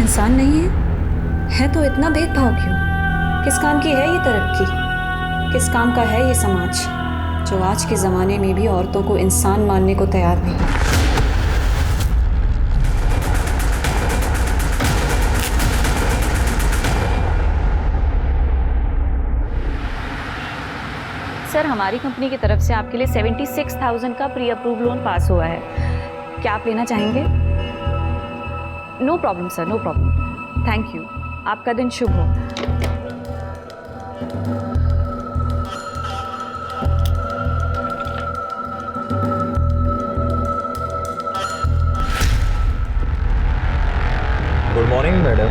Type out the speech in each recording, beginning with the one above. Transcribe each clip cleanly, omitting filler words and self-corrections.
इंसान नहीं है तो इतना भेदभाव क्यों? किस काम की है ये तरक्की? किस काम का है ये समाज जो आज के ज़माने में भी औरतों को इंसान मानने को तैयार नहीं? सर, हमारी कंपनी की तरफ से आपके लिए 76,000 का प्री अप्रूव लोन पास हुआ है। क्या आप लेना चाहेंगे? No problem sir, no problem. Thank you. आपका दिन शुभ हो। Good morning madam.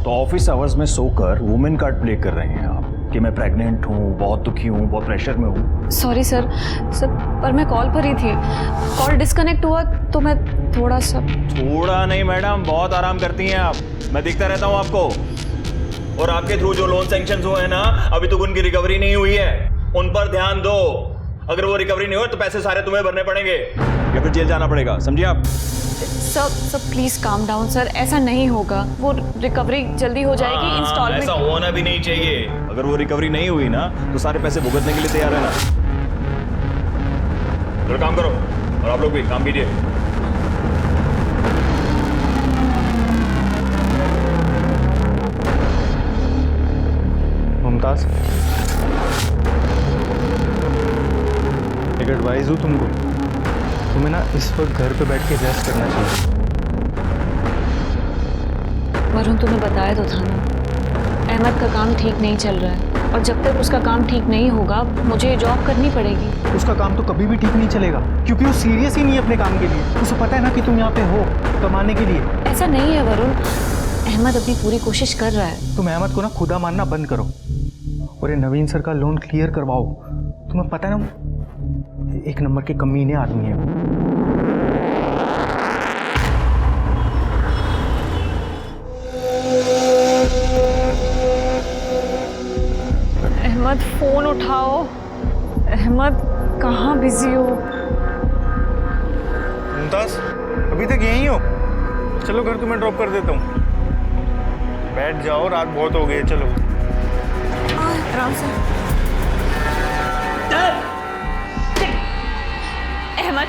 तो ऑफिस आवर्स में सोकर वुमेन कार्ड प्ले कर रहे हैं आप कि मैं प्रेग्नेंट हूँ, बहुत दुखी हूँ, बहुत प्रेशर में हूँ। सॉरी सर, पर मैं कॉल पर ही थी। कॉल डिस्कनेक्ट हुआ तो मैं थोड़ा नहीं मैडम, बहुत आराम करती हैं आप। मैं दिखता रहता हूँ आपको। और आपके थ्रू जो लोन सैंक्शन हुए हैं ना, अभी तक उनकी रिकवरी नहीं हुई है। उन पर ध्यान दो। अगर वो रिकवरी नहीं हो तो पैसे सारे तुम्हें भरने पड़ेंगे या फिर जेल जाना पड़ेगा, समझिए आप। Sir please calm down sir, ऐसा नहीं होगा। वो रिकवरी जल्दी हो जाएगी। इंस्टॉलमेंट ऐसा होना भी नहीं चाहिए। अगर वो रिकवरी नहीं हुई ना तो सारे पैसे भुगतने के लिए तैयार है ना। तो काम करो और आप लोग भी काम कीजिए। मुमताज, एक एडवाइस दूं तुमको, तुम्हें ना इस वक्त घर पे बैठ के रेस्ट करना चाहिए। वरुण, तुम्हें बताया तो था ना, अहमद का काम ठीक नहीं चल रहा है और जब तक उसका काम ठीक नहीं होगा मुझे जॉब करनी पड़ेगी। उसका काम तो कभी भी ठीक नहीं चलेगा क्योंकि वो सीरियस ही नहीं है अपने काम के लिए। उसे पता है ना कि तुम यहाँ पे हो कमाने के लिए। ऐसा नहीं है वरुण, अहमद अपनी पूरी कोशिश कर रहा है। तुम अहमद को ना खुदा मानना बंद करो और ये नवीन सर का लोन क्लियर करवाओ। तुम्हें पता है ना, एक नंबर के कमीने आदमी है। अहमद फोन उठाओ। अहमद कहाँ बिजी हो? मुमताज, अभी तक यहीं हो? चलो घर तुम्हें ड्रॉप कर देता हूँ। बैठ जाओ, रात बहुत हो गई। चलो आराम से। अहमद,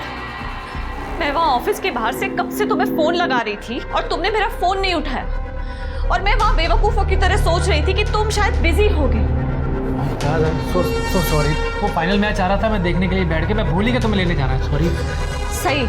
मैं वहाँ ऑफिस के बाहर से कब से तुम्हें फोन लगा रही थी और तुमने मेरा फोन नहीं उठाया। और मैं वहाँ बेवकूफों की तरह सोच रही थी कि तुम शायद बिजी होगे। So sorry. वो फाइनल मैच आ रहा था, मैं देखने के लिए बैठ के, मैं भूल ही गया तुम्हें लेने जाना। सॉरी। सही,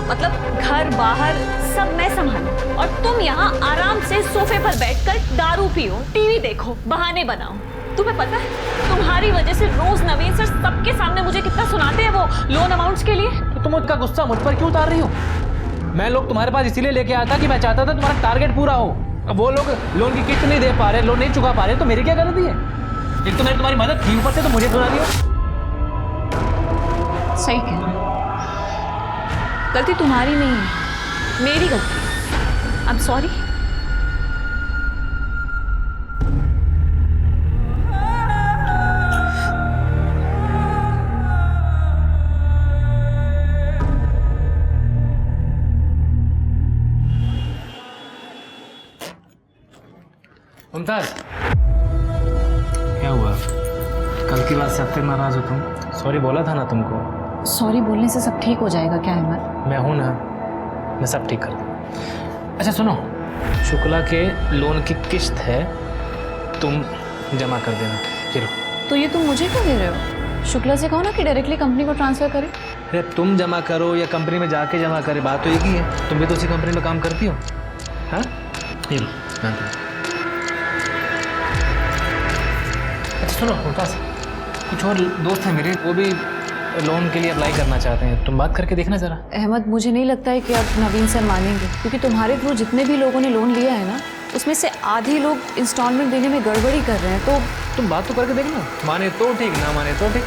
मतलब घर बाहर सब मैं संभालूं और तुम यहाँ आराम से सोफे पर बैठकर दारू पियो, टीवी देखो, बहाने बनाओ। तुम्हें पता है तुम्हारी वजह से रोज नवीन सर सबके सामने मुझे कितना सुनाते हैं वो लोन अमाउंट्स के लिए। तो तुम उसका गुस्सा मुझ पर क्यों उतार रही हो? मैं लोग तुम्हारे पास इसीलिए लेके आया था कि मैं चाहता था तुम्हारा टारगेट पूरा हो। अब वो लोग लोन की किस्त नहीं दे पा रहे, लोन नहीं चुका पा रहे, तो मेरी क्या गलती है? एक तो मैंने तुम्हारी मदद की, ऊपर से तो मुझे सुना दिया। सही कह रहे हो, गलती तुम्हारी नहीं है, मेरी गलती। I am sorry. मुमताज, क्या हुआ? कल की बात से अब तक नाराज हो तुम? सॉरी बोला था ना तुमको। सॉरी बोलने से सब ठीक हो जाएगा क्या अहमद? मैं हूं ना, मैं सब ठीक कर दूँ। अच्छा सुनो, शुक्ला के लोन की किस्त है, तुम जमा कर देना। चलो। तो ये तुम मुझे क्यों दे रहे हो? शुक्ला से कहो ना कि डायरेक्टली कंपनी को ट्रांसफर करे। अरे तुम जमा करो या कंपनी में जाके जमा करे, बात तो एक ही है। तुम भी तो उसी कंपनी में काम करती हो। हाँ, ये लो, मैं दूँ। अच्छा सुनो मुमताज, कुछ और दोस्त हैं मेरे, वो भी लोन के लिए अप्लाई करना चाहते हैं। तुम बात करके देखना जरा। अहमद, मुझे नहीं लगता है कि अब नवीन सर मानेंगे, क्योंकि तुम्हारे थ्रू जितने भी लोगों ने लोन लिया है ना, उसमें से आधे लोग इंस्टॉलमेंट देने में गड़बड़ी कर रहे हैं। तो तुम बात तो करके देखना, माने तो ठीक, ना माने तो ठीक।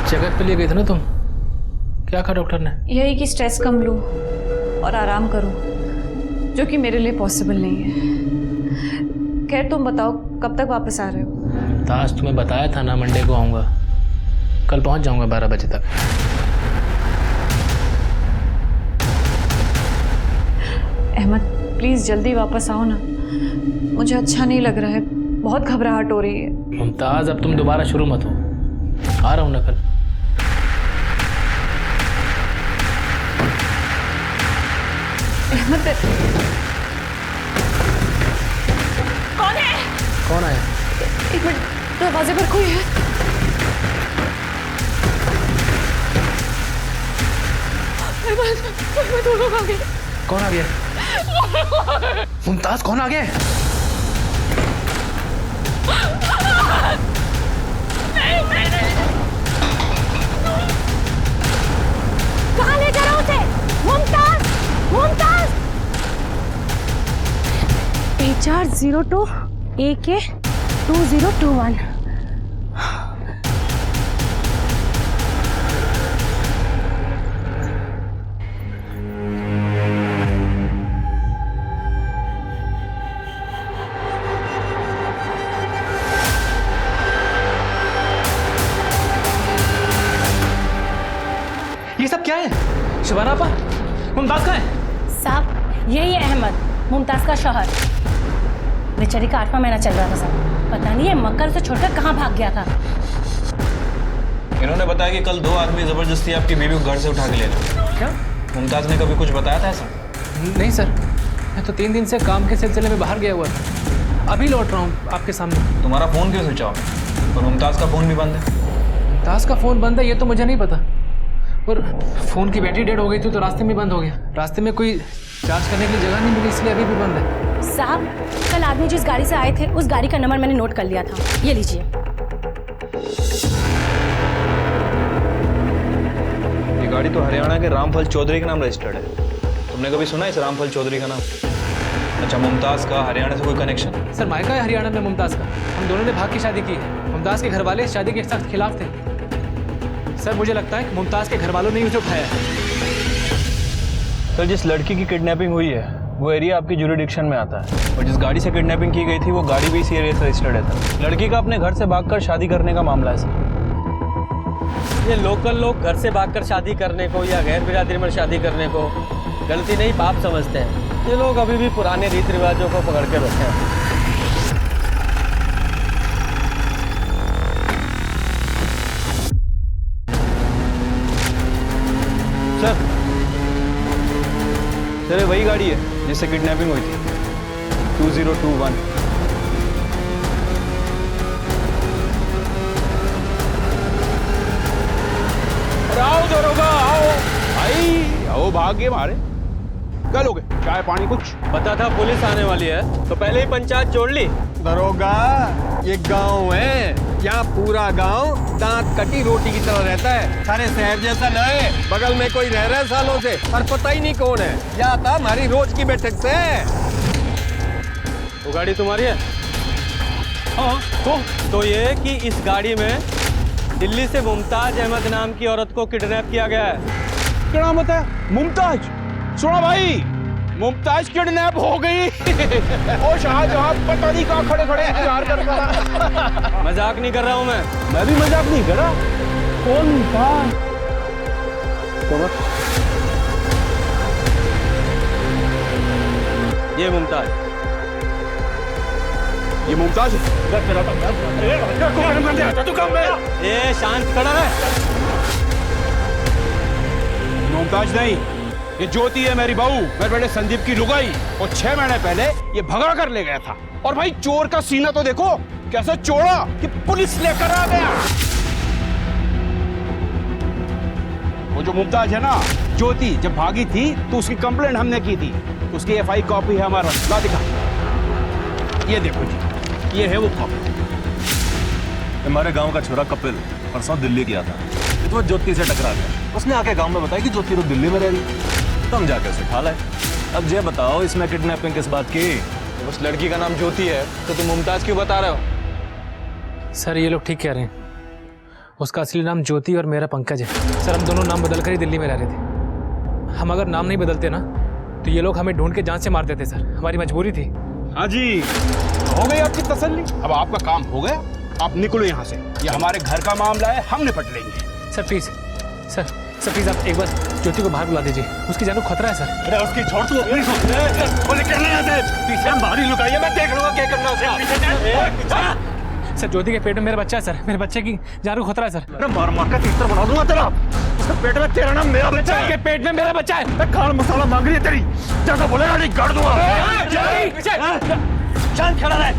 चेकअप के लिए गई थी ना तुम, क्या कहा डॉक्टर ने? यही कि स्ट्रेस कम लूँ और आराम करूँ, जो कि मेरे लिए पॉसिबल नहीं है। खैर तुम बताओ कब तक वापस आ रहे हो? मुमताज तुम्हें बताया था ना मंडे को आऊँगा, कल पहुँच जाऊँगा 12 बजे तक। अहमद प्लीज़ जल्दी वापस आओ ना, मुझे अच्छा नहीं लग रहा है, बहुत घबराहट हो रही है। मुमताज अब तुम दोबारा शुरू मत हो, आ रहा हूँ ना कल। अहमद कौन है? कौन आया? एक मिनट, दरवाजे पर कोई है। कौन आ गया? मुमताज कौन आ गया? कहाँ ले जा रहा हूँ उसे? मुमताज, मुमताज। HR02 AK 2021। ये सब क्या है? शिवाना आपा, मुमताज कहाँ है? साहब यही है अहमद, मुमताज का शौहर। बेचारी का 8वां महीना चल रहा था साहब, पता नहीं है मक्कर से छोड़कर कहाँ भाग गया था। इन्होंने बताया कि कल 2 आदमी जबरदस्ती आपकी बीवी को घर से उठा के ले गए। क्या? मुमताज ने कभी कुछ बताया था ऐसा? नहीं सर, मैं तो 3 दिन से काम के सिलसिले में बाहर गया हुआ था, अभी लौट रहा हूँ आपके सामने। तुम्हारा फोन क्यों स्विच ऑफ है? और मुमताज का फोन भी बंद है। मुमताज का फोन बंद है ये तो मुझे नहीं पता, और फोन की बैटरी डेड हो गई थी तो रास्ते में बंद हो गया। रास्ते में कोई चार्ज करने की जगह नहीं मिली, इसलिए अभी भी बंद है। साहब कल आदमी जिस गाड़ी से आए थे उस गाड़ी का नंबर मैंने नोट कर लिया था, ये लीजिए। ये गाड़ी तो हरियाणा के रामफल चौधरी के नाम रजिस्टर्ड है। तुमने कभी सुना है इस रामफल चौधरी का नाम? अच्छा, मुमताज का हरियाणा से कोई कनेक्शन? सर मायका है हरियाणा में मुमताज का, हम दोनों ने भाग की शादी की है। मुमताज के घर वाले इस शादी के सख्त खिलाफ थे। सर मुझे लगता है कि मुमताज के घर वालों ने उसे उठाया है। सर जिस लड़की की किडनैपिंग हुई है वो एरिया आपकी ज्यूरिडिक्शन में आता है, और जिस गाड़ी से किडनैपिंग की गई थी वो गाड़ी भी इसी एरिया से रजिस्टर्ड है सर। लड़की का अपने घर से भागकर शादी करने का मामला है सर। ये लोकल लोग घर से भागकर शादी करने को या गैर बिरादरी में शादी करने को गलती नहीं पाप समझते हैं। ये लोग अभी भी पुराने रीति रिवाजों को पकड़ के बैठे हैं। सर सर वही गाड़ी है जिससे किडनैपिंग हुई थी, 2021। आओ दरोगा आओ, भाई आओ, भाग्य मारे क्या लोगे? चाय पानी कुछ? पता था पुलिस आने वाली है तो पहले ही पंचायत जोड़ ली। दरोगा ये गांव है, यहाँ पूरा गांव दांत कटी रोटी की तरह रहता है। सारे शहर जैसा न है, बगल में कोई रह रहा है सालों से और पता ही नहीं कौन है। या था हमारी रोज की बैठक से। वो गाड़ी तुम्हारी है? हाँ तो ये कि इस गाड़ी में दिल्ली से मुमताज अहमद नाम की औरत को किडनैप किया गया है। क्या नाम है? मुमताज। सुनो भाई, मुमताज किडनैप हो गई। ओ शाहजहां पता नहीं कहाँ खड़े खड़े इंतजार कर रहा। मजाक नहीं कर रहा हूँ मैं भी मजाक नहीं कर रहा। कौन था? ये मुमताज। ये मुमताज ये शांत खड़ा है। मुमताज नहीं, ये ज्योति है मेरी बहू। मेरे बेटे संदीप की लुगाई, और 6 महीने पहले ये भगा कर ले गया था। और भाई चोर का सीना तो देखो कैसे चोड़ा कि पुलिस लेकर आ गया। वो जो मुमताज है ना ज्योति, जब भागी थी तो उसकी कंप्लेंट हमने की थी। उसकी FI कॉपी है हमारा, ला दिखा। ये देखो जी, ये है वो कॉपी। हमारे गांव का छोरा कपिल परसों दिल्ली गया था, तो ज्योति से टकरा गया। उसने आके गांव में बताया कि ज्योति तो दिल्ली में रह रही। तो हम जाके उसे उठा लाए। अब ये बताओ इसमें किडनैपिंग किस बात की? उस लड़की का नाम ज्योति है तो तुम मुमताज क्यों बता रहे हो? सर ये लोग ठीक कह रहे हैं, उसका असली नाम ज्योति और मेरा पंकज है। सर हम दोनों नाम बदल कर ही दिल्ली में रह रहे थे। हम अगर नाम नहीं बदलते ना तो ये लोग हमें ढूंढ के जान से मार देते सर, हमारी मजबूरी थी। हाँ जी, हो गई आपकी तसल्ली? अब आपका काम हो गया, आप निकलो यहाँ से। ये हमारे घर का मामला है, हम निपट लेंगे। सर प्लीज, सर प्लीज आप एक बार ज्योति को बाहर बुला दीजिए, उसकी जान को खतरा है सर। अरे उसकी छोड़ तू अपनी सोच। बोले क्या नहीं आते? पीछे हम बाहर ही लुकाइए, मैं देख लूंगा क्या करना उसे। सर ज्योति के पेट में मेरा बच्चा है सर, मेरे बच्चे की जान को खतरा है सर। अरे मार मार का तीतर बना दूंगा तेरा। उसके पेट में तेरा नाम मेरा बच्चा है। के पेट में मेरा बच्चा है। मैं खान मसाला मांग रही है तेरी, ज्यादा बोलेगा नहीं गाड़ दूंगा। शांत खड़ा रहे।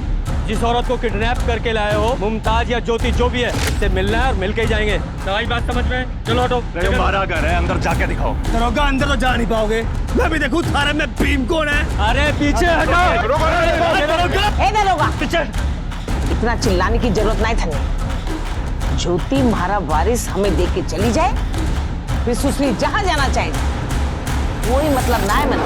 जिस औरत को किडनैप करके लाए हो, मुमताज या ज्योति जो भी है, उससे मिलना है और मिलके ही जाएंगे। तुम्हारी बात समझ में? चलो हटो। हमारा घर है, अंदर जाके दिखाओ। दरोगा अंदर तो जा नहीं पाओगे, मैं भी देखूं थारे में भीम कौन है। अरे पीछे हटो। दरोगा पीछे। इतना चिल्लाने की जरूरत नहीं था। ज्योति हमारा वारिस हमें देख के चली जाए, फिर सुसली जहां जाना चाहेगी, कोई मतलब ना है मन।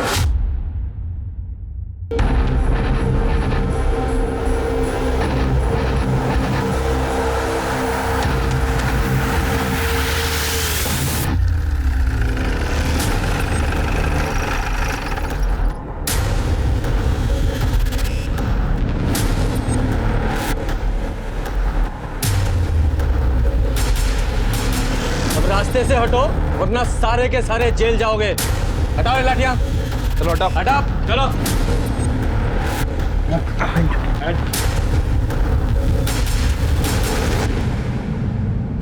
रास्ते से हटो वरना सारे के सारे जेल जाओगे। हटाओ लाठियां। चलो हटाओ। हटाओ चलो।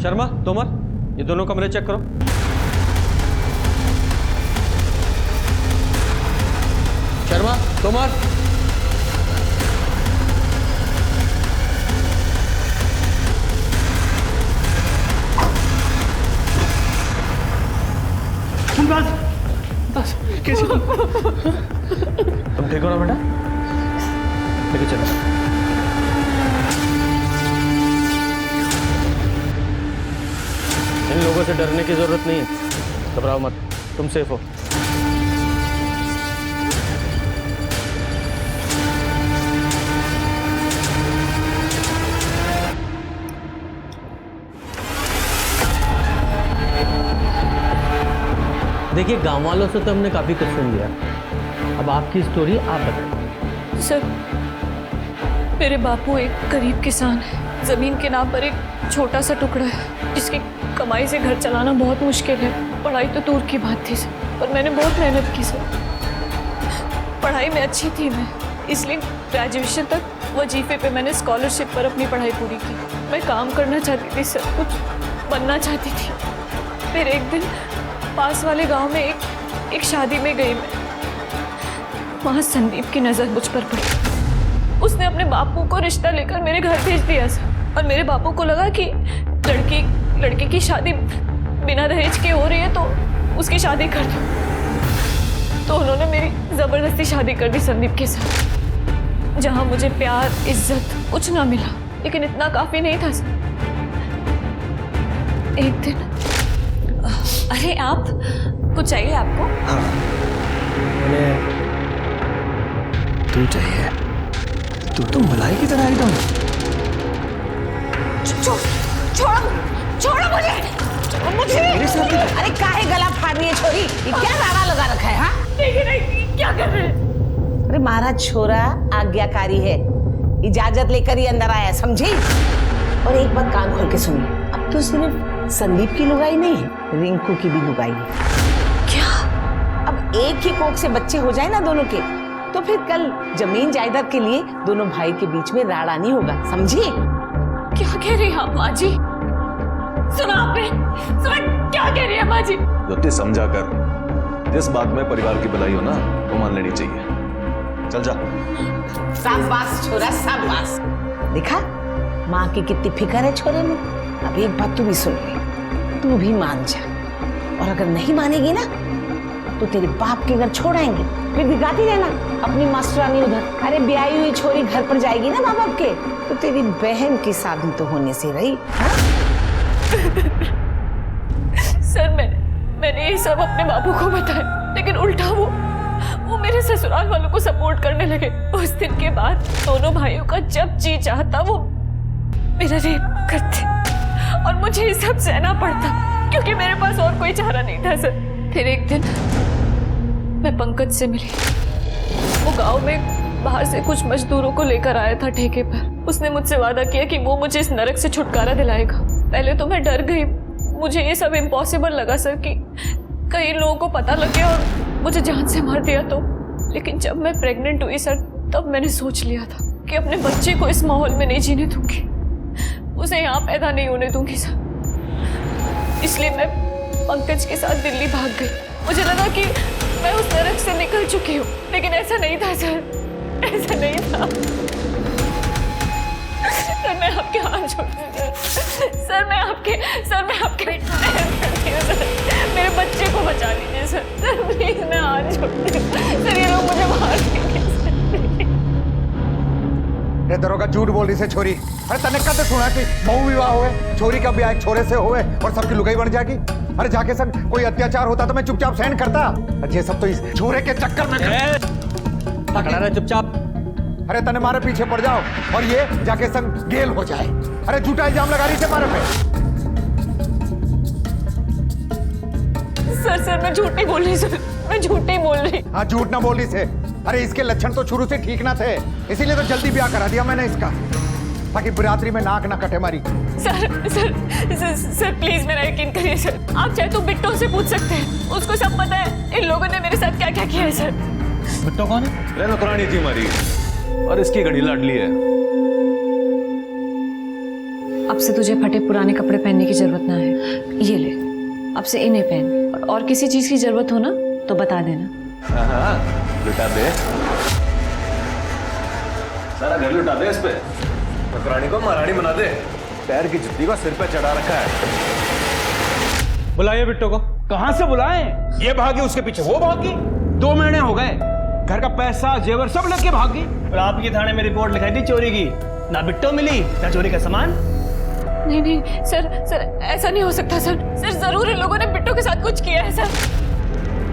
शर्मा, तोमर, ये दोनों कमरे चेक करो। शर्मा, तोमर, कैसे तुम ठीक हो ना बेटा? लेके चलो। इन लोगों से डरने की जरूरत नहीं है, घबराओ मत, तुम सेफ हो। देखिए गांव वालों से तो हमने काफी कुछ सुन लिया, अब आपकी स्टोरी आप बताइए। सर मेरे बापू एक गरीब किसान है, जमीन के नाम पर एक छोटा सा टुकड़ा है जिसकी कमाई से घर चलाना बहुत मुश्किल है। पढ़ाई तो दूर की बात थी सर, पर मैंने बहुत मेहनत की सर। पढ़ाई में अच्छी थी मैं, इसलिए ग्रेजुएशन तक वजीफे पे मैंने स्कॉलरशिप पर अपनी पढ़ाई पूरी की। मैं काम करना चाहती थी सर, कुछ बनना चाहती थी। फिर एक दिन पास वाले गांव में एक शादी में गई मैं, वहां संदीप की नजर मुझ पर पड़ी। उसने अपने बापू को रिश्ता लेकर मेरे घर भेज दिया सर, और मेरे बापू को लगा कि लड़की की शादी बिना दहेज के हो रही है तो उसकी शादी कर दो। तो उन्होंने मेरी जबरदस्ती शादी कर दी संदीप के साथ, जहां मुझे प्यार इज्जत कुछ ना मिला, लेकिन इतना काफी नहीं था सर। एक दिन अरे आप कुछ चाहिए आपको? हाँ, तू चाहिए? तू तो मलाई की तरह एकदम। छोड़ो मुझे। अरे काहे गला फाड़ रही है छोरी? ये क्या नारा लगा रखा है? हाँ नहीं, क्या कर रहे हैं? अरे महाराज छोरा आज्ञाकारी है, इजाजत लेकर ही अंदर आया, समझी? और एक बात कान खोल के सुनिए, अब तो सिर्फ संदीप की लुगाई नहीं है, रिंकू की भी लुगाई है। क्या? अब एक ही कोख से बच्चे हो जाए ना दोनों के, तो फिर कल जमीन जायदाद के लिए दोनों भाई के बीच में राड़ा नहीं होगा, समझिए? क्या कह रही है आप माँ जी? सुना आपने? सुना क्या कह रही है माँ जी? ज्योति समझा कर, जिस बात में परिवार की भलाई हो ना वो मान लेनी चाहिए। चल जा। शाबाश छोरा शाबाश। देखा माँ की कितनी फिक्र है छोरे में। अब एक बात तू भी सुन ले, तू भी मान जा, और अगर नहीं मानेगी ना तो तेरे बाप के घर छोड़ आएंगे, फिर दिखाती रहना अपनी मास्टरानी उधर। अरे ब्याही हुई छोरी घर पर जाएगी ना माँ बाप के, तो तेरी बहन की शादी तो होने से रही। सर मैंने ये सब अपने बाबू को बताया, लेकिन उल्टा वो मेरे ससुराल वालों को सपोर्ट करने लगे। उस दिन के बाद दोनों भाइयों का जब जी चाहता वो मेरा रेप करते, और मुझे ये सब सहना पड़ता क्योंकि मेरे पास और कोई चारा नहीं था सर। फिर एक दिन मैं पंकज से मिली। वो गांव में बाहर से कुछ मजदूरों को लेकर आया था ठेके पर। उसने मुझसे वादा किया कि वो मुझे इस नरक से छुटकारा दिलाएगा। पहले तो मैं डर गई, मुझे ये सब इम्पॉसिबल लगा सर कि कई लोगों को पता लग गया और मुझे जान से मार दिया तो। लेकिन जब मैं प्रेग्नेंट हुई सर, तब मैंने सोच लिया था कि अपने बच्चे को इस माहौल में नहीं जीने दूंगी, उसे यहाँ पैदा नहीं होने दूंगी सर। इसलिए मैं पंकज के साथ दिल्ली भाग गई। मुझे लगा कि मैं उस नरक से निकल चुकी हूँ, लेकिन ऐसा नहीं था सर, ऐसा नहीं था सर। मैं आपके हाथ जोड़ती हूँ सर, मैं आपके सर मेरे बच्चे को बचा लीजिए सर। सर प्लीज, मैं हाथ जोड़ती हूँ सर, ये लोग मुझे मार देंगे सर। दरोगा झूठ बोल रही से छोरी। अरे तने कद सुना कि बहु विवाह हुए, छोरी का ब्याह एक छोरे से हुए और सबकी लुगाई बन जाएगी। अरे जाके संग कोई अत्याचार होता तो मैं चुपचाप सहन करता। ये सब तो इस छोरे के चक्कर में खड़ा रहे चुपचाप। अरे तने मारे पीछे पड़ जाओ और ये जाके संग गेल हो जाए। अरे झूठा इल्जाम लगा रही से मारे पे। सर मैं झूठ नहीं बोल रही सर, मैं झूठ नहीं बोल रही। हाँ, झूठ ना बोल रही से। अरे इसके लक्षण तो शुरू से ठीक ना थे, इसीलिए तो जल्दी ब्याह करा दिया मैंने इसका, ताकि बरातरी में नाक ना कटे मारी। सर प्लीज मेरा यकीन करिए सर। आप चाहे तो बिट्टो से पूछ सकते हैं, उसको सब पता है इन लोगों ने मेरे साथ क्या क्या किया है सर। बिट्टो कौन है? नौकरानी थी हमारी और इसकी घड़ी लाडली है। अब से तुझे फटे पुराने कपड़े पहनने की जरूरत ना है, ये ले, अब से इन्हें पहन। और किसी चीज की जरूरत हो ना तो बता देना। हाँ, लुटा दे, सारा घर लुटा दे इस पे। नौकरानी को महारानी बना दे। पैर की जुत्ती को सिर पे चढ़ा रखा है। बुलाइए बिट्टो को। कहां से बुलाएं? ये भागी, उसके पीछे वो भागी। 2 महीने हो गए, घर का पैसा जेवर सब लेके भागी। और आपकी थाने में रिपोर्ट लिखाई थी चोरी की, ना बिट्टो मिली ना चोरी का सामान। नहीं सर ऐसा नहीं हो सकता सर। जरूर इन लोगों ने बिट्टो के साथ कुछ किया है सर।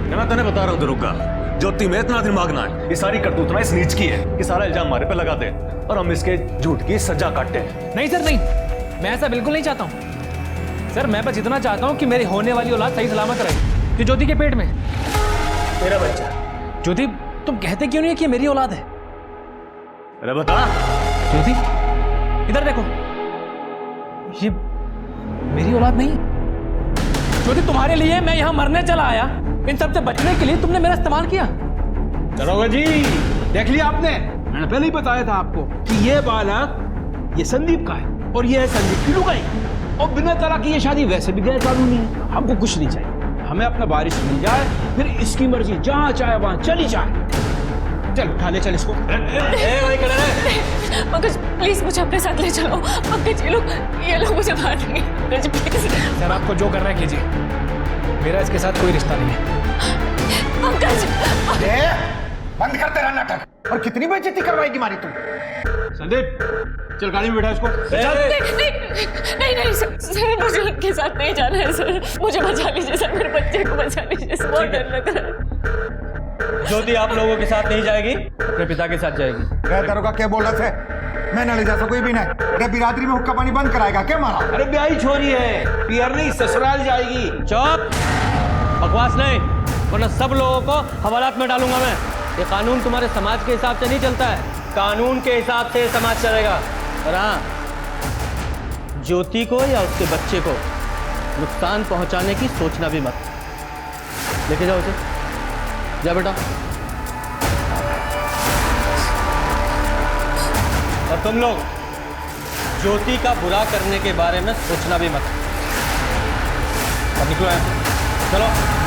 मैं तेने बता रहा हूँ दरोगा, ज्योति में इतना दिमाग ना है। ये सारी करतूत ना इस नीच की है कि सारा इल्जाम हमारे पे लगा दे और हम इसके झूठ की सजा काटते हैं। नहीं सर नहीं, मैं ऐसा बिल्कुल नहीं चाहता हूँ सर। मैं बस इतना चाहता हूँ कि मेरी होने वाली औलाद सही सलामत रहे। जो ज्योति के पेट में मेरा बच्चा। ज्योति, तुम कहते क्यों नहीं है कि मेरी औलाद है? अरे बता ज्योति, इधर देखो, ये मेरी औलाद नहीं है। ज्योति, तुम्हारे लिए मैं यहाँ मरने चला आया, इन सब से बचने के लिए तुमने मेरा इस्तेमाल किया। दरोगा जी, देख लिया आपने, मैंने पहले ही बताया था आपको कि ये बालक ये संदीप का है और ये है संदीप की लुगाई। और बिना तलाक की ये शादी वैसे भी गैर कानूनी है। हमको कुछ नहीं चाहिए, हमें अपना बारिश मिल जाए, फिर इसकी मर्जी, जहां चाहे वहां चली जाए। चल उठा ले, चल इसको। पंकज प्लीज मुझे अपने साथ ले चलो। पंकज ये लोग मुझे मार देंगे। पंकज प्लीज। सर आपको जो करना है कीजिए, मेरा इसके साथ कोई रिश्ता नहीं है। पंकज बंद करते रहना नाटक। और कितनी बेइज्जती करवाएगी मारी तुम? संदीप, चल गाड़ी में बैठा इसको। नहीं सर, मुझे उनके साथ नहीं जाना है सर। मुझे बचा लीजिए सर, मेरे बच्चे को बचा लीजिए सर, बहुत डर लग रहा है। ज्योति आप लोगों के साथ नहीं जाएगी, अपने पिता के साथ जाएगी। दरोगा क्या बोल रहे थे? मैं न ले जा सकूं भी नहीं। अरे बिरादरी में हुक्का पानी बंद कराएगा क्या मारा? अरे ब्याही छोरी है, पियर नहीं, ससुराल जाएगी। चुप, बकवास नहीं, वरना सब लोगों को हवालात में डालूंगा मैं। ये कानून तुम्हारे समाज के हिसाब से नहीं चलता है, कानून के हिसाब से समाज चलेगा। और हाँ, ज्योति को या उसके बच्चे को नुकसान पहुंचाने की सोचना भी मत। लेके जाओ उसे, जा बेटा। और तुम लोग ज्योति का बुरा करने के बारे में सोचना भी मत। अब निकलो यहाँ से, चलो।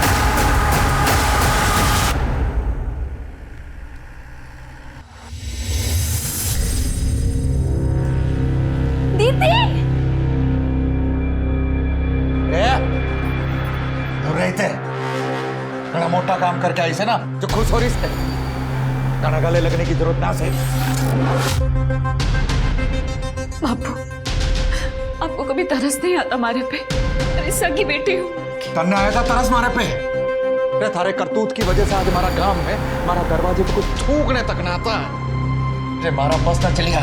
बड़ा मोटा काम करके आई से ना, जो खुश हो रही से गाना गले लगने की जरूरत ना से। बापू, आपको कभी तरस नहीं आता मारे पे? अरे सगी बेटी हूँ। तन्ने आया था तरस मारे पे? अरे थारे करतूत की वजह से आज हमारा गांव में हमारा दरवाजे पे कुछ थूकने तक ना आता। अरे मारा बस ना चलिया,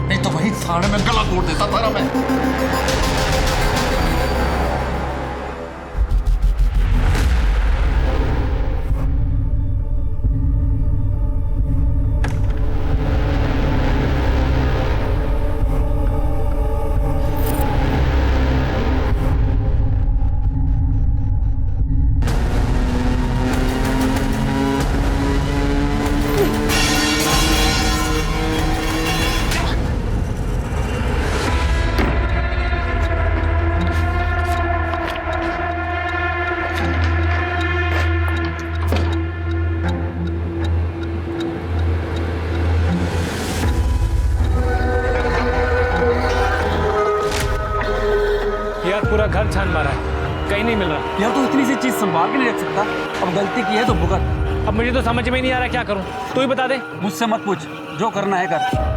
नहीं तो वही साड़े में गला तोड़ देता था मैं। पूरा घर छान मारा है, कहीं नहीं मिल रहा। यार तू इतनी सी चीज संभाल के नहीं रख सकता? अब गलती की है तो भुगत। अब मुझे तो समझ में ही नहीं आ रहा क्या करूं, तू ही बता दे। मुझसे मत पूछ, जो करना है कर।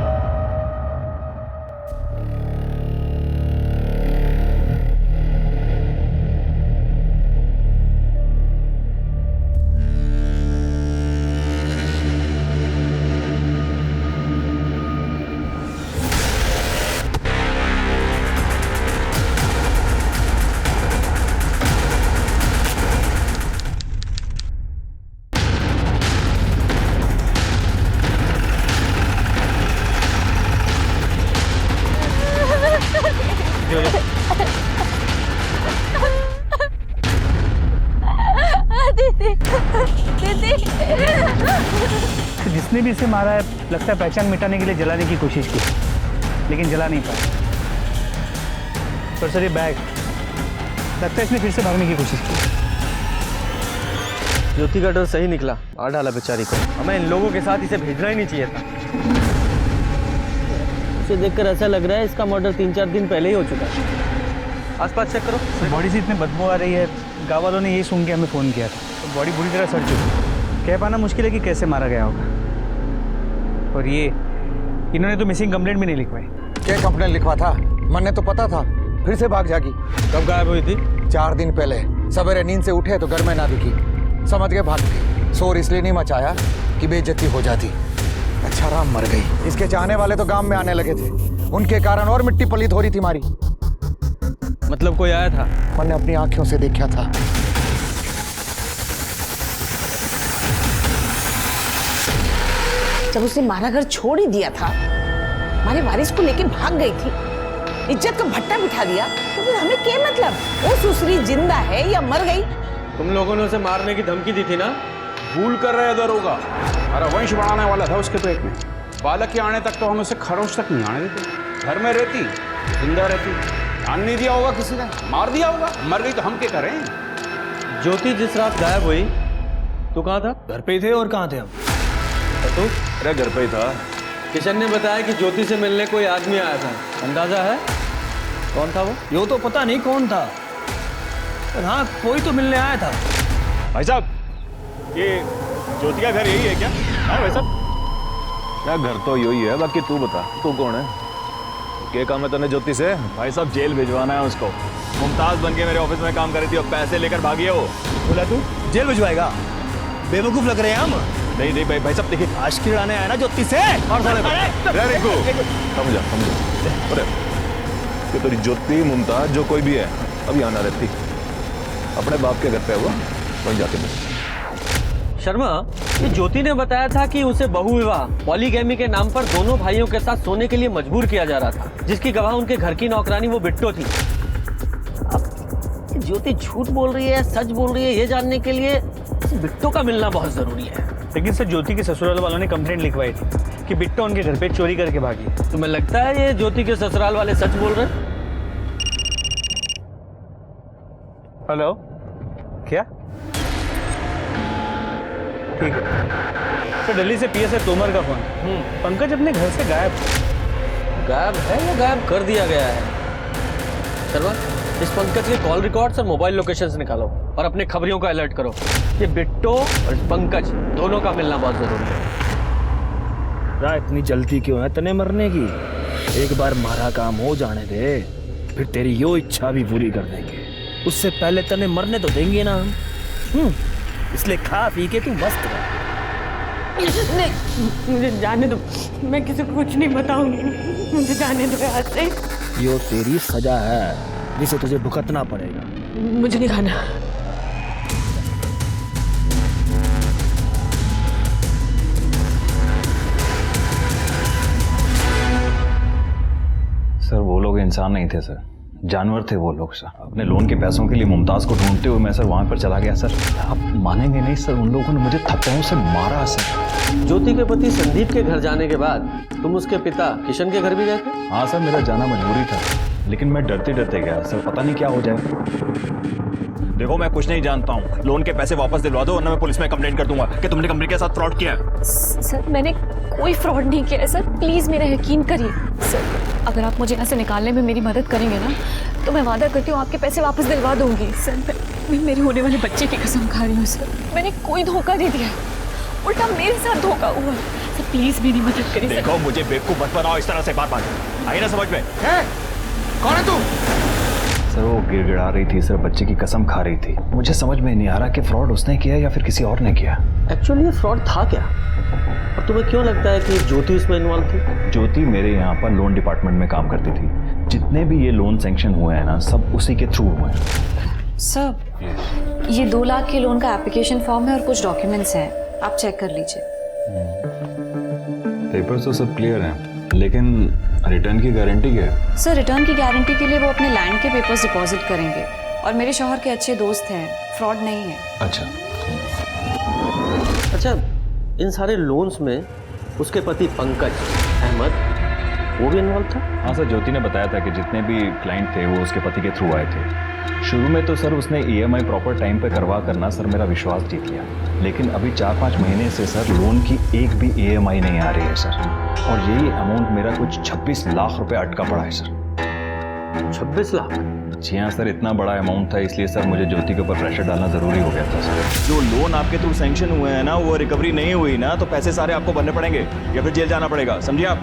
जिसने भी इसे मारा है लगता है पहचान मिटाने के लिए जलाने की कोशिश की, लेकिन जला नहीं पाया। पर सर ये बैग लगता है इसने फिर से भागने की कोशिश की। ज्योति का डर सही निकला, मार डाला बेचारी को। हमें इन लोगों के साथ इसे भेजना ही नहीं चाहिए था। उसे देखकर ऐसा लग रहा है इसका मर्डर 3-4 दिन पहले ही हो चुका है। आसपास चेक करो। बॉडी से इतने बदबू आ रही है, गाँव वालों ने यही सुन के हमें फ़ोन किया था। तो बॉडी बुरी तरह सड़ चुकी है, कह पाना मुश्किल है कि कैसे मारा गया होगा। और ये इन्होंने तो मिसिंग कंप्लेंट भी नहीं लिखवाई। क्या कंप्लेंट लिखवा था? मन ने तो पता था, फिर से भाग जागी। कब गायब हुई थी? 4 दिन पहले सवेरे नींद से उठे तो घर में ना दिखी, समझ गए भाग गई। शोर इसलिए नहीं मचाया कि बेइज्जती हो जाती। अच्छा राम मर गई। इसके चाहने वाले तो गांव में आने लगे थे, उनके कारण और मिट्टी पलीत हो रही थी मारी। मतलब कोई आया था? मैंने अपनी आंखों से देखा था। जब उसने मारा घर छोड़ ही दिया था, हमारे वारिस को लेके भाग गई थी, इज्जत का भट्टा बिठा दिया, तो फिर हमें क्या मतलब? वो सुसरी जिंदा है या मर गई? तुम लोगों ने उसे मारने की धमकी दी थी ना? भूल कर रहे दरोगा, हमारा वंश बढ़ाने वाला था उसके पेट में। बालक के आने तक तो हम उसे खरोच तक नहीं आने देते। घर में रहती, जिंदा रहती, ध्यान नहीं दिया होगा किसी ने, मार दिया होगा। मर गई तो हम क्या करें? ज्योति जिस रात गायब हुई, तू कहाँ था? घर पे ही थे, और कहाँ थे हम? तू? अरे घर पे ही था। किशन ने बताया कि ज्योति से मिलने कोई आदमी आया था, अंदाजा है कौन था वो? यो तो पता नहीं कौन था, पर हाँ कोई तो मिलने आया था। भाई साहब, ये ज्योति का घर यही है क्या? हाँ भाई साहब। क्या घर तो यही है, बाकी तू बता, तू कौन है? क्या काम है तूने ज्योति से? भाई साहब जेल भिजवाना है उसको। मुमताज बन के मेरे ऑफिस में काम कर रही थी और पैसे लेकर भागी है वो। बोला तू जेल भिजवाएगा? बेवकूफ लग रहे हैं हम। नहीं नहीं भाई साहब देखिए, आशिकी उड़ाने आया ना ज्योति से। और साले समझा। अरे ये तेरी ज्योति मुमताज जो कोई भी है अब यहाँ ना रहती, अपने बाप के घर पे है वो, वहीं जाके मिल। शर्मा, ये ज्योति ने बताया था कि उसे बहुविवाह पॉलीगैमी के नाम पर दोनों भाइयों के साथ सोने के लिए मजबूर किया जा रहा था, जिसकी गवाह उनके घर की नौकरानी वो बिट्टो थी। अब ज्योति झूठ बोल रही है सच बोल रही है, ये जानने के लिए बिट्टो का मिलना बहुत जरूरी है। लेकिन सर ज्योति के ससुराल वालों ने कंप्लेंट लिखवाई थी कि बिट्टो उनके घर पे चोरी करके भागी। तुम्हें लगता है ये ज्योति के ससुराल वाले सच बोल रहे हैं? हेलो, क्या? ठीक है सर, दिल्ली से पीएसआई तोमर का फोन। पंकज अपने घर से गायब है या गायब कर दिया गया है? शर्मा, इस पंकज के कॉल रिकॉर्ड्स और मोबाइल लोकेशंस निकालो और अपने खबरियों को अलर्ट करो। ये बिट्टो और पंकज दोनों का मिलना बहुत जरूरी है। इतनी जल्दी क्यों है तने मरने की? एक बार मारा काम हो जाने दे, फिर तेरी यो इच्छा भी पूरी कर देंगे। उससे पहले तने मरने तो देंगे ना हम। इसलिए खा पी के तू मस्त रह। मुझे जाने दो, मैं किसी को कुछ नहीं बताऊंगी। मुझे जाने दो यहाँ से। यो तेरी सजा है जिसे तुझे भुगतना पड़ेगा। मुझे नहीं खाना। सर वो लोग इंसान नहीं थे सर, जानवर थे वो लोग सर। अपने लोन के पैसों के लिए मुमताज को ढूंढते हुए मैं सर वहां पर चला गया सर। आप मानेंगे नहीं सर, उन लोगों ने मुझे थप्पड़ों से मारा सर। ज्योति के पति संदीप के घर जाने के बाद तुम उसके पिता किशन के घर भी गए थे? हाँ सर, मेरा जाना मजबूरी था, लेकिन मैं डरते डरते गया सर, पता नहीं क्या हो जाए। देखो मैं कुछ नहीं जानता हूँ, लोन के पैसे वापस दिलवा दो वरना मैं पुलिस में कंप्लेंट कर दूंगा कि तुमने कंपनी के साथ फ्रॉड किया है। सर मैंने कोई फ्रॉड नहीं किया है सर, प्लीज मेरा यकीन करिए सर। अगर आप मुझे यहाँ से निकालने में मेरी मदद करेंगे ना तो मैं वादा करती हूँ आपके पैसे वापस दिलवा दूंगी सर। मैं मेरे होने वाले बच्चे की कसम खा रही हूँ सर, मैंने कोई धोखा नहीं दिया, उल्टा मेरे साथ धोखा हुआ सर। प्लीज मेरी मदद करिए। देखो मुझे बेवकूफ मत बनाओ इस तरह से बार-बार, आई ना समझ में? कौन है तू? सर वो गिड़गिड़ा रही थी सर, बच्चे की कसम खा रही थी। मुझे समझ में नहीं आ रहा कि फ्रॉड उसने किया या फिर किसी और ने किया। एक्चुअली ये फ्रॉड था क्या, और तुम्हें क्यों लगता है कि ज्योति इसमें इन्वॉल्व थी? ज्योति मेरे यहाँ पर लोन डिपार्टमेंट में काम करती थी। जितने भी ये लोन सैंक्शन हुए हैं ना, सब उसी के थ्रू हुए हैं। सर ये 2 लाख के लोन का एप्लीकेशन फॉर्म है और कुछ डॉक्यूमेंट्स हैं, आप चेक कर लीजिए। पेपर्स तो सब क्लियर हैं, लेकिन रिटर्न की गारंटी क्या है? सर रिटर्न की गारंटी के लिए वो अपने लैंड के पेपर्स डिपॉजिट करेंगे, और मेरे शौहर के अच्छे दोस्त हैं, फ्रॉड नहीं है। अच्छा, इन सारे लोन्स में उसके पति पंकज अहमद वो भी इन्वॉल्व था? हाँ सर, ज्योति ने बताया था कि जितने भी क्लाइंट थे वो उसके पति के थ्रू आए थे। शुरू में तो सर उसने EMI प्रॉपर टाइम पे करवा करना सर मेरा विश्वास जीत लिया, लेकिन अभी 4-5 महीने से सर लोन की एक भी EMI नहीं आ रही है सर, और यही अमाउंट मेरा कुछ 26 लाख रुपए अटका पड़ा है सर। 26 लाख? जी हाँ सर, इतना बड़ा अमाउंट था, इसलिए सर मुझे ज्योति के ऊपर प्रेशर डालना जरूरी हो गया था सर। जो लोन आपके थ्रू सैंक्शन हुए हैं ना, वो रिकवरी नहीं हुई ना, तो पैसे सारे आपको भरने पड़ेंगे या फिर जेल जाना पड़ेगा, समझिए आप।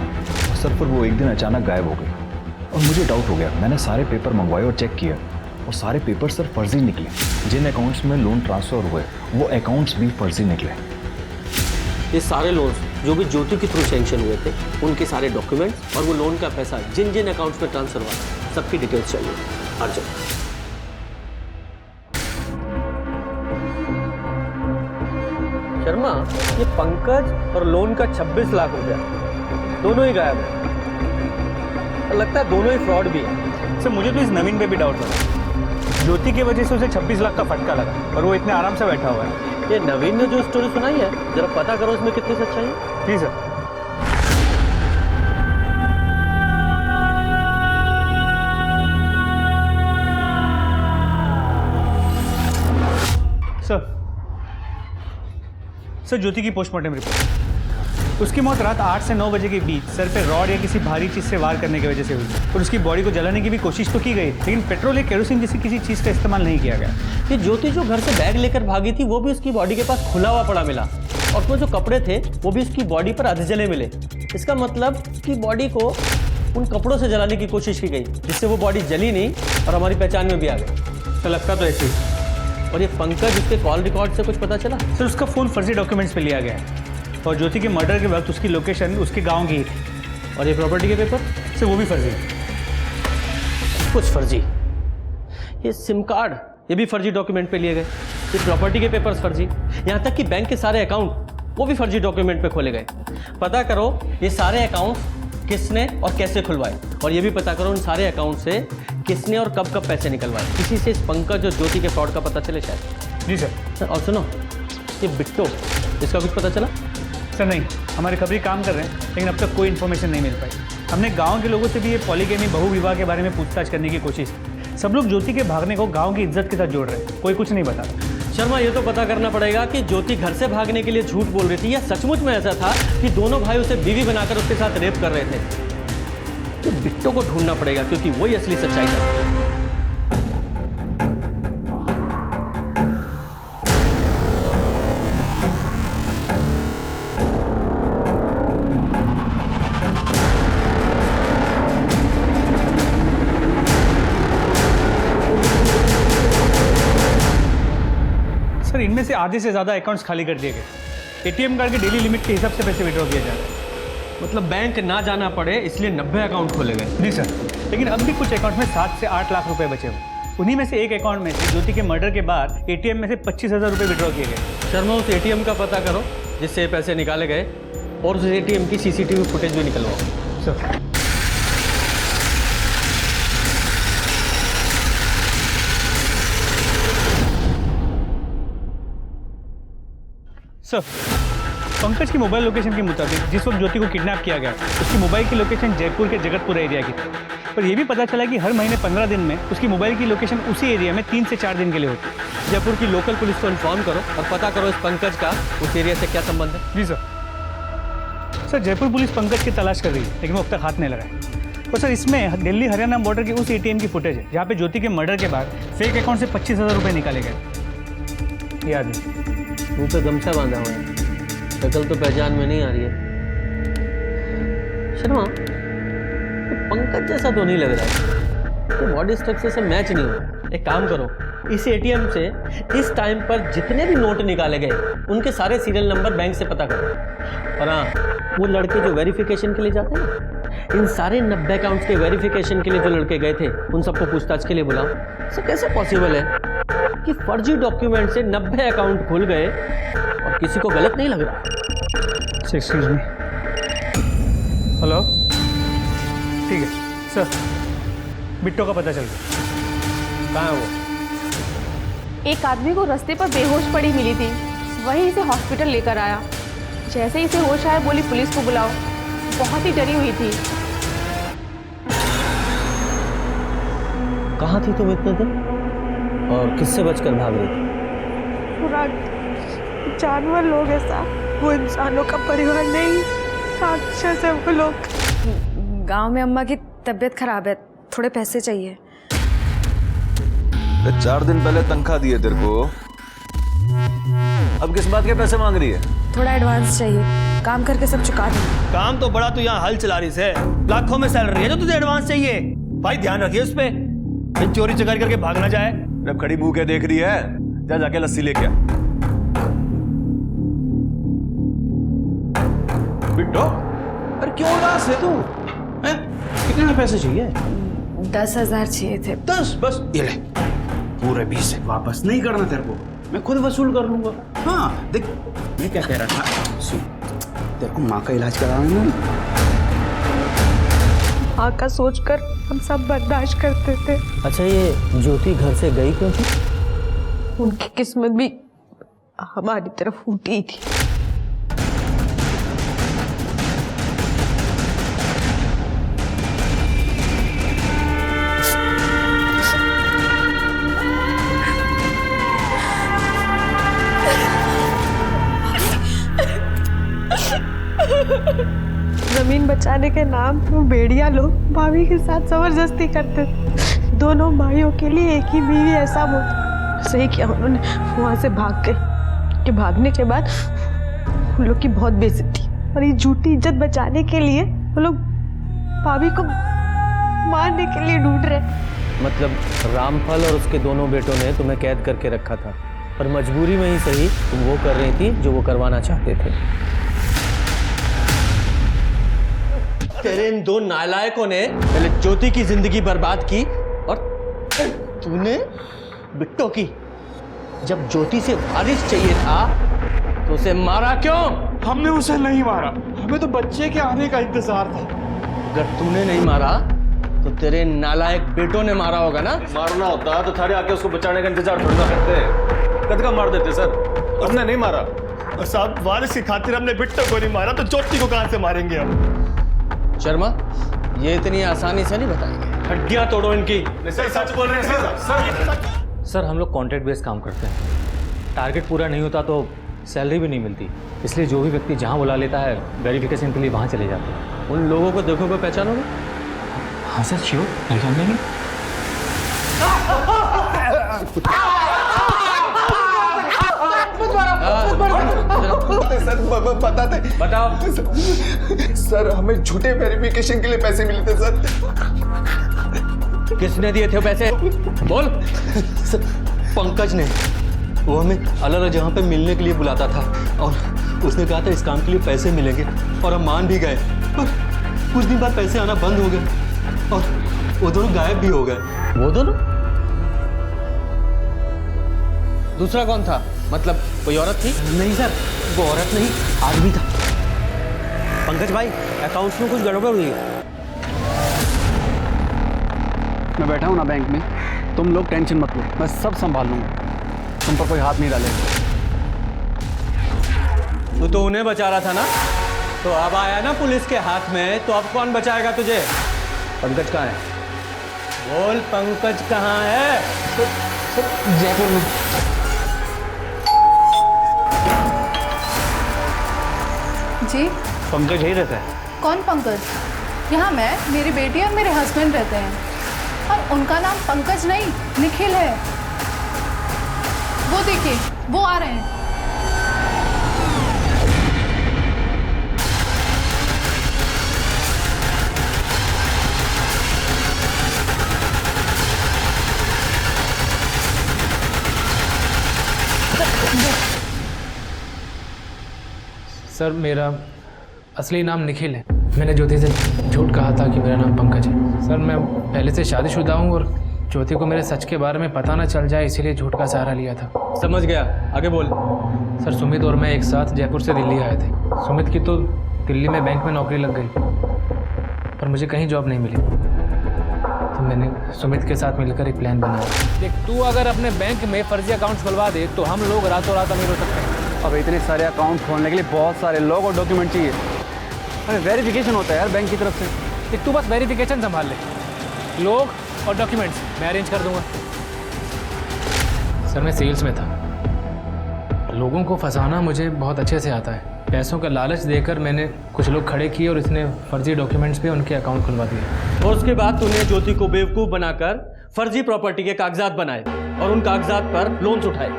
सर फिर वो एक दिन अचानक गायब हो गई और मुझे डाउट हो गया। मैंने सारे पेपर मंगवाए और चेक किया, और सारे पेपर सर फर्जी निकले। जिन अकाउंट्स में लोन ट्रांसफर हुए वो अकाउंट्स भी फर्जी निकले। ये सारे लोन्स जो भी ज्योति के थ्रू सैंक्शन हुए थे, उनके सारे डॉक्यूमेंट्स और वो लोन का पैसा जिन जिन अकाउंट्स में ट्रांसफर हुआ, सबकी डिटेल्स चाहिए अर्जेंट। शर्मा, ये पंकज और लोन का 26 लाख रुपया दोनों ही गायब है, और लगता है दोनों ही फ्रॉड भी है। सर मुझे तो इस नवीन पे भी डाउट लगा, ज्योति की वजह से उसे 26 लाख का फटका लगा और वो इतने आराम से बैठा हुआ है। ये नवीन ने जो स्टोरी सुनाई है, जरा पता करो इसमें कितनी सच्चाई है। जी सर। सर ज्योति की पोस्टमार्टम रिपोर्ट, उसकी मौत रात 8 से 9 बजे के बीच सर पे रॉड या किसी भारी चीज से वार करने की वजह से हुई, और उसकी बॉडी को जलाने की भी कोशिश तो की गई, लेकिन पेट्रोल या केरोसिन जैसी किसी चीज का इस्तेमाल नहीं किया गया। ये ज्योति जो घर से बैग लेकर भागी थी, वो भी उसकी बॉडी के पास खुला हुआ पड़ा मिला, और वो जो कपड़े थे वो भी उसकी बॉडी पर अध जले मिले। इसका मतलब कि बॉडी को उन कपड़ों से जलाने की कोशिश की गई, जिससे वो बॉडी जली नहीं और हमारी पहचान में भी आ गई। तो लगता तो ऐसे। और ये पंकज, उसके कॉल रिकॉर्ड से कुछ पता चला? सर उसका फ़ोन फर्जी डॉक्यूमेंट्स पे लिया गया है, और ज्योति के मर्डर के वक्त उसकी लोकेशन उसके गांव की थी। और ये प्रॉपर्टी के पेपर? सर वो भी फर्जी है। कुछ फर्जी, ये सिम कार्ड ये भी फर्जी डॉक्यूमेंट पे लिए गए, ये प्रॉपर्टी के पेपर्स फर्जी, यहाँ तक कि बैंक के सारे अकाउंट वो भी फर्जी डॉक्यूमेंट पे खोले गए। पता करो ये सारे अकाउंट किसने और कैसे खुलवाए, और ये भी पता करो उन सारे अकाउंट से किसने और कब कब पैसे निकलवाए। इसी से इस पंकज और ज्योति के फ्रॉड का पता चले शायद। जी सर। और सुनो, ये बिट्टो, इसका कुछ पता चला? सर नहीं, हमारे खबरी काम कर रहे हैं, लेकिन अब तक कोई इन्फॉर्मेशन नहीं मिल पाई। हमने गांव के लोगों से भी ये पॉलीगेमी बहु विवाह के बारे में पूछताछ करने की कोशिश की। सब लोग ज्योति के भागने को गांव की इज्जत के साथ जोड़ रहे हैं, कोई कुछ नहीं बता रहा। शर्मा, ये तो पता करना पड़ेगा कि ज्योति घर से भागने के लिए झूठ बोल रही थी, या सचमुच में ऐसा था कि दोनों भाई उसे बीवी बनाकर उसके साथ रेप कर रहे थे। तो बिट्टो को ढूंढना पड़ेगा, क्योंकि वही असली सच्चाई है। सर इनमें से आधे से ज़्यादा अकाउंट्स खाली कर दिए गए। ATM कार्ड के डेली लिमिट के हिसाब से पैसे विड्रॉ किए जा रहे हैं। मतलब बैंक ना जाना पड़े इसलिए 90 अकाउंट खोले गए। जी सर, लेकिन अब भी कुछ अकाउंट में 7 से 8 लाख रुपए बचे हुए। उन्हीं में से एक अकाउंट में से ज्योति के मर्डर के बाद एटीएम में से 25,000 रुपए विड्रॉ किए गए। शर्मा, उस एटीएम का पता करो जिससे ये पैसे निकाले गए और उस एटीएम की सीसीटीवी फुटेज भी निकलवाओ। सर सर, पंकज की मोबाइल लोकेशन के मुताबिक जिस वक्त ज्योति को किडनैप किया गया उसकी मोबाइल की लोकेशन जयपुर के जगतपुर एरिया की थी। पर यह भी पता चला कि हर महीने 15 दिन में उसकी मोबाइल की लोकेशन उसी एरिया में 3 से 4 दिन के लिए होती है। जयपुर की लोकल पुलिस को इन्फॉर्म करो और पता करो इस पंकज का उस एरिया से क्या संबंध है। जी सर, जयपुर पुलिस पंकज की तलाश कर रही है लेकिन वो अब तक हाथ नहीं लगा है। तो सर, इसमें दिल्ली हरियाणा बॉर्डर की उस एटीएम की फुटेज है जहाँ पे ज्योति के मर्डर के बाद फेक अकाउंट से 25,000 रुपये निकाले गए। याद नहीं, मुंह पे गमछा बांधा हुआ है, शक्ल तो पहचान में नहीं आ रही है। शर्मा, तो पंकज जैसा तो नहीं लग रहा है, तो बॉडी स्ट्रक्चर से मैच नहीं हो रहा। एक काम करो, इस एटीएम से इस टाइम पर जितने भी नोट निकाले गए उनके सारे सीरियल नंबर बैंक से पता करो। और हाँ, वो लड़के जो वेरिफिकेशन के लिए जाते हैं ना, इन सारे 90 अकाउंट्स के वेरिफिकेशन के लिए जो लड़के गए थे उन सबको पूछताछ के लिए बुलाओ। सर, कैसे पॉसिबल है कि फर्जी डॉक्यूमेंट से 90 अकाउंट खुल गए और किसी को गलत नहीं लग रहा? Excuse me. हेलो, ठीक है सर, बिट्टो का पता चल गया। कहाँ है वो? एक आदमी को रास्ते पर बेहोश पड़ी मिली थी, वहीं इसे हॉस्पिटल लेकर आया। जैसे ही इसे होश आया बोली पुलिस को बुलाओ। बहुत ही डरी हुई थी। कहाँ थी तुम इतने दिन और किससे बचकर भाग रही थी? पूरा जानवर लोग ऐसा, वो इंसानों का परिवार नहीं, राक्षस है वो लोग। गांव में अम्मा की तबीयत खराब है, थोड़े पैसे चाहिए। 4 दिन पहले तनख्वाह दी है तेरे को, अब किस बात के पैसे मांग रही है? थोड़ा एडवांस चाहिए, काम करके सब चुका दूँ। काम तो बड़ा, तू यहाँ हल चला रही है, लाखों में सैलरी है जो तुझे एडवांस चाहिए। भाई ध्यान रखिए उस पे, चोरी चकारी करके भाग ना जाए। जब खड़ी मुंह के देख रही है, जा जाके लस्सी लेके आ। बिट्टो, अरे क्यों उदास है तू? कितने पैसे चाहिए? 10,000 चाहिए थे। 10 बस, ये ले। पूरे 20 वापस नहीं करना तेरे को, मैं खुद वसूल कर लूंगा। हाँ देख, मैं क्या कह रहा था, सुन, तेरे को माँ का इलाज कराना है। माँ का सोचकर हम सब बर्दाश्त करते थे। अच्छा, ये ज्योति घर से गई क्यों थी? उनकी किस्मत भी हमारी तरफ फूटी थी। जमीन बचाने के नाम पर भेड़िया लोग भाभी के साथ जबरदस्ती करते थे। दोनों भाइयों के लिए एक ही बीवी ऐसा वो सही किया उन्होंने, वहां से भाग गए। कि भागने के बाद उन लोग की बहुत बेइज्जती, और ये झूठी इज्जत बचाने के लिए वो लोग भाभी को मारने के लिए ढूंढ रहे। मतलब रामफल और उसके दोनों बेटों ने तुम्हें कैद करके रखा था, पर मजबूरी में ही सही तुम वो कर रही थी जो वो करवाना चाहते थे। तेरे इन दो नालायकों ने पहले ज्योति की जिंदगी बर्बाद की और तूने बिट्टो की। जब ज्योति से वारिस चाहिए था तो उसे मारा क्यों? हमने उसे नहीं मारा, हमें तो बच्चे के आने का इंतजार था। अगर तूने नहीं मारा तो तेरे नालायक बेटों ने मारा होगा ना? मारना होता तो थारे आके उसको बचाने का इंतजार थोड़ी ना करते, कद का मार देते सर। हमने नहीं मारा साहब, वारिस की खातिर हमने बिट्टो को नहीं मारा तो ज्योति को कहां से मारेंगे हम? शर्मा, ये इतनी आसानी से नहीं बताएंगे। हड्डियां तोड़ो इनकी। सर सच बोल रहे हैं सर, हम लोग कॉन्ट्रैक्ट बेस काम करते हैं। टारगेट पूरा नहीं होता तो सैलरी भी नहीं मिलती, इसलिए जो भी व्यक्ति जहाँ बुला लेता है वेरिफिकेशन के लिए वहाँ चले जाते हैं। उन लोगों को देखोगे पहचानोगे? हाँ सर, श्योर, पहचान लेंगे। सर बताते। बताओ। सर, हमें झूठे वेरिफिकेशन के लिए पैसे मिले थे सर। किसने दिए थे पैसे? बोल। सर, पंकज ने। वो हमें अलग अलग जगह पे मिलने के लिए बुलाता था और उसने कहा था इस काम के लिए पैसे मिलेंगे और हम मान भी गए। कुछ दिन बाद पैसे आना बंद हो गए और वो दोनों गायब भी हो गए। वो दोनों? दूसरा कौन था? मतलब कोई औरत थी? नहीं सर, वो औरत नहीं, आदमी था। पंकज भाई, अकाउंट्स में कुछ गड़बड़ हुई है। मैं बैठा हूँ ना बैंक में, तुम लोग टेंशन मत लो, मैं सब संभाल लूंगा, तुम पर कोई हाथ नहीं डालेगा। तू तो उन्हें बचा रहा था ना, तो अब आया ना पुलिस के हाथ में, तो अब कौन बचाएगा तुझे? पंकज कहाँ है? बोल, पंकज कहाँ है? जयपुर में। जी पंकज यही रहता है। कौन पंकज? यहाँ मैं, मेरी बेटी और मेरे हस्बैंड रहते हैं, और उनका नाम पंकज नहीं निखिल है। वो देखिए, वो आ रहे हैं। सर मेरा असली नाम निखिल है। मैंने ज्योति से झूठ कहा था कि मेरा नाम पंकज है। सर मैं पहले से शादीशुदा हूँ और ज्योति को मेरे सच के बारे में पता ना चल जाए, इसीलिए झूठ का सहारा लिया था। समझ गया, आगे बोल। सर सुमित और मैं एक साथ जयपुर से दिल्ली आए थे। सुमित की तो दिल्ली में बैंक में नौकरी लग गई, पर मुझे कहीं जॉब नहीं मिली, तो मैंने सुमित के साथ मिलकर एक प्लान बनाया। देख, तू अगर अपने बैंक में फर्जी अकाउंट खुलवा दे तो हम लोग रातों रात अमीर हो सकते हैं। अब इतने सारे अकाउंट खोलने के लिए बहुत सारे लोग और डॉक्यूमेंट चाहिए। अरे वेरिफिकेशन होता है यार बैंक की तरफ से। देख, तू बस वेरिफिकेशन संभाल ले, लोग और डॉक्यूमेंट्स मैं अरेंज कर दूंगा। सर मैं सेल्स में था, लोगों को फंसाना मुझे बहुत अच्छे से आता है। पैसों का लालच देकर मैंने कुछ लोग खड़े किए और इसने फर्जी डॉक्यूमेंट्स पे उनके अकाउंट खुलवा दिए। और उसके बाद तूने ज्योति को बेवकूफ़ बनाकर फर्जी प्रॉपर्टी के कागजात बनाए और उन कागजात पर लोन्स उठाए।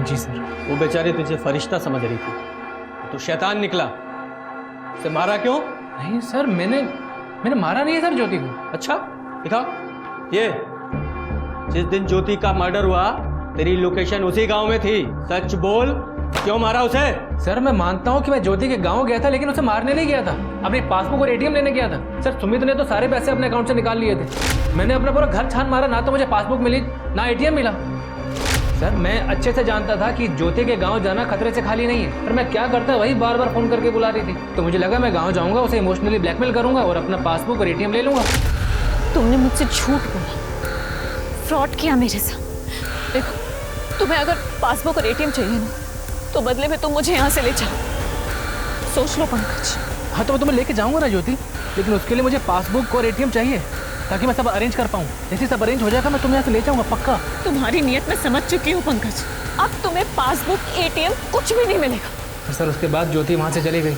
जी सर। वो बेचारी तुझे फरिश्ता समझ रही थी, तू शैतान निकला। उसे मारा क्यों? नहीं सर, मैंने मारा नहीं है सर ज्योति को। अच्छा दिखाओ ये। जिस दिन ज्योति का मर्डर हुआ तेरी लोकेशन उसी गांव में थी, सच बोल, क्यों मारा उसे? सर मैं मानता हूँ कि मैं ज्योति के गांव गया था, लेकिन उसे मारने नहीं गया था, अपनी पासबुक और एटीएम लेने गया था। सर सुमित ने तो सारे पैसे अपने अकाउंट से निकाल लिए थे। मैंने अपना पूरा घर छान मारा, ना तो मुझे पासबुक मिली ना एटीएम मिला। सर मैं अच्छे से जानता था कि ज्योति के गांव जाना खतरे से खाली नहीं है, पर मैं क्या करता वही बार बार फोन करके बुला रही थी। तो मुझे लगा मैं गांव जाऊंगा, उसे इमोशनली ब्लैकमेल करूंगा और अपना पासबुक और एटीएम ले लूंगा। तुमने मुझसे झूठ बोला, फ्रॉड किया मेरे साथ। देखो, तुम्हें अगर पासबुक और एटीएम चाहिए ना, तो बदले में तुम मुझे यहाँ से ले जाओ। सोच लो पंकज। हाँ तो मैं तुम्हें लेके जाऊंगा ना ज्योति, लेकिन उसके लिए मुझे पासबुक और एटीएम चाहिए ताकि मैं सब अरेंज कर पाऊँ। जैसे सब अरेंज हो जाएगा मैं तुम्हें यहाँ से ले जाऊंगा पक्का। तुम्हारी नीयत मैं समझ चुकी हूँ पंकज, अब तुम्हें पासबुक एटीएम कुछ भी नहीं मिलेगा। सर उसके बाद ज्योति वहाँ से चली गई,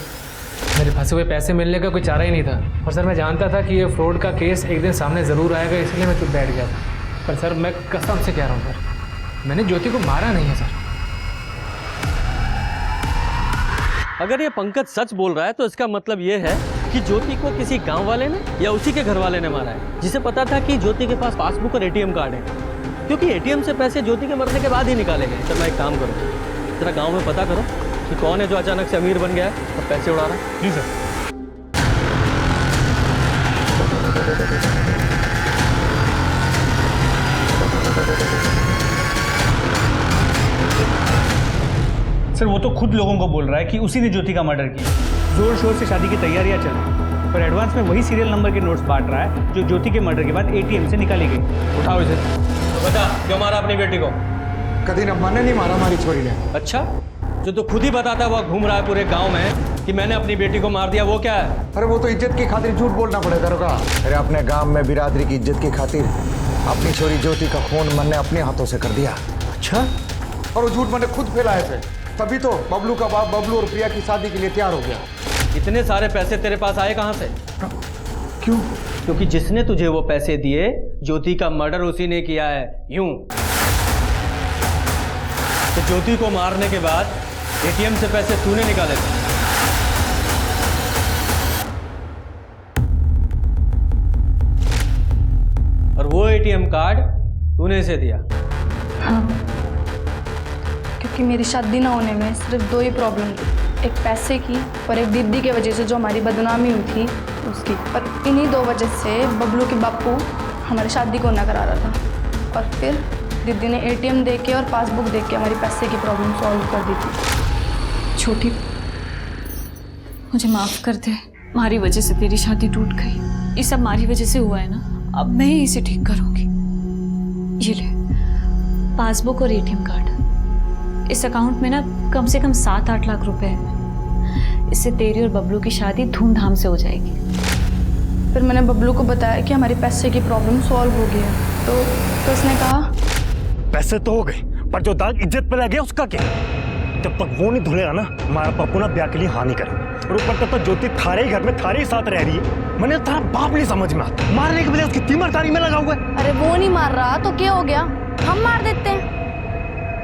मेरे फंसे हुए पैसे मिलने का कोई चारा ही नहीं था। और सर मैं जानता था कि ये फ्रॉड का केस एक दिन सामने ज़रूर आएगा, इसलिए मैं चुप बैठ गया था। पर सर मैं कसम से कह रहा हूँ सर, मैंने ज्योति को मारा नहीं है सर। अगर ये पंकज सच बोल रहा है तो इसका मतलब ये है कि ज्योति को किसी गांव वाले ने या उसी के घर वाले ने मारा है, जिसे पता था कि ज्योति के पास पासबुक और एटीएम कार्ड है, क्योंकि एटीएम से पैसे ज्योति के मरने के बाद ही निकाले गए। तो मैं एक काम करूँ, जरा गांव में पता करो कि कौन है जो अचानक से अमीर बन गया है और पैसे उड़ा रहा है। जी सर। सर वो तो खुद लोगों को बोल रहा है कि उसी ने ज्योति का मर्डर किया। जोर शोर से शादी की तैयारियां चल रही, पर एडवांस में वही सीरियल नंबर के नोट्स बांट रहा है जो ज्योति के मर्डर के बाद एटीएम से निकाली गई। उठाओ इसे। तो बता, क्यों मारा अपनी बेटी को? कभी न मैंने नहीं मारा, हमारी छोरी ने। अच्छा, जो तो खुद ही बताता हुआ घूम रहा है पूरे गांव में कि मैंने अपनी बेटी को मार दिया, वो क्या है? अरे वो तो इज्जत की खातिर झूठ बोलना पड़ेगा। रोका। अरे अपने गांव में बिरादरी की इज्जत की खातिर अपनी छोरी ज्योति का खून मैंने अपने हाथों से कर दिया। अच्छा? और वो झूठ मैंने खुद फैलाए थे, तभी तो बबलू का बाप बबलू और प्रिया की शादी के लिए तैयार हो गया। इतने सारे पैसे तेरे पास आए कहाँ से? क्यों? क्योंकि जिसने तुझे वो पैसे दिए, ज्योति का मर्डर उसी ने किया है। यूं तो ज्योति को मारने के बाद एटीएम से पैसे तूने निकाले थे। और वो एटीएम कार्ड तूने इसे दिया। हाँ, क्योंकि मेरी शादी ना होने में सिर्फ दो ही प्रॉब्लम थी, एक पैसे की और एक दीदी की वजह से जो हमारी बदनामी हुई थी उसकी। और इन्हीं 2 वजह से बबलू के बापू हमारी शादी को ना करा रहा था। और फिर दीदी ने ATM दे के और पासबुक दे के हमारी पैसे की प्रॉब्लम सॉल्व कर दी थी। छोटी, मुझे माफ कर दे, हमारी वजह से तेरी शादी टूट गई। ये सब हमारी वजह से हुआ है ना, अब मैं ही इसे ठीक करूंगी। ये ले पासबुक और ATM कार्ड। इस अकाउंट में ना कम से कम 7-8 लाख रुपए है। इससे तेरी और बबलू की शादी धूमधाम से हो जाएगी। फिर मैंने बबलू को बताया कि हमारी पैसे की प्रॉब्लम सॉल्व हो गई है। तो उसने कहा पैसे तो हो गए, पर जो दाग इज्जत पे लग गया उसका क्या? जब तक वो नहीं धुलेगा ना, हमारा पप्पू ना ब्याह के लिए हाँ नहीं करेगा। और ऊपर तक तो ज्योति थारे ही घर में थारे ही साथ रह रही है। मैंने तेरा बाप नहीं समझ में आता, मारने के बजाय उसकी तीमरदारी में लगा हुआ है। अरे वो नहीं मार रहा तो क्या हो गया, हम मार देते हैं,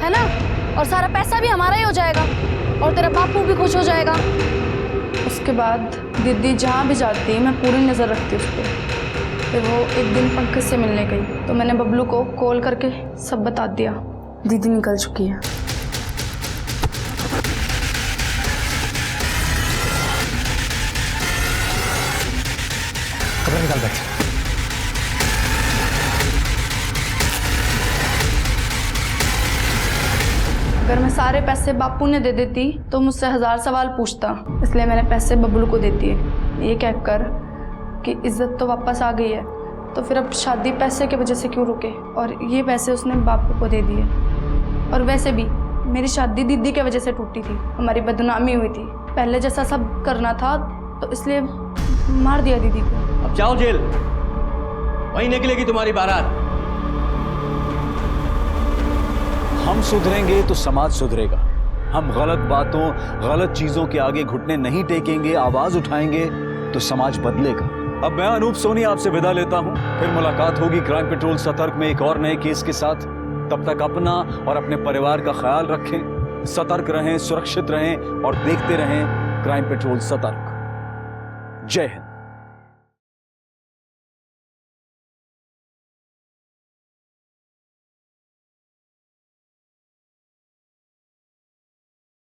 है ना? और सारा पैसा भी हमारा ही हो जाएगा और तेरा बापू भी खुश हो जाएगा। उसके बाद दीदी जहाँ भी जाती मैं पूरी नज़र रखती उस पर। फिर वो एक दिन पंकज से मिलने गई तो मैंने बबलू को कॉल करके सब बता दिया। दीदी निकल चुकी है। कपड़े निकाल बैठ। अगर मैं सारे पैसे बापू ने दे देती तो मुझसे 1000 सवाल पूछता, इसलिए मैंने पैसे बबलू को दे दिए, ये कहकर कि इज्जत तो वापस आ गई है, तो फिर अब शादी पैसे की वजह से क्यों रुके। और ये पैसे उसने बापू को दे दिए। और वैसे भी मेरी शादी दीदी की वजह से टूटी थी, हमारी बदनामी हुई थी। पहले जैसा सब करना था तो इसलिए मार दिया दीदी को। अब जाओ जेल, वहीं निकलेगी तुम्हारी बारात। हम सुधरेंगे तो समाज सुधरेगा। हम गलत बातों, गलत चीजों के आगे घुटने नहीं टेकेंगे, आवाज उठाएंगे तो समाज बदलेगा। अब मैं अनूप सोनी आपसे विदा लेता हूं। फिर मुलाकात होगी क्राइम पेट्रोल सतर्क में एक और नए केस के साथ। तब तक अपना और अपने परिवार का ख्याल रखें, सतर्क रहें, सुरक्षित रहें और देखते रहें क्राइम पेट्रोल सतर्क। जय हिंद।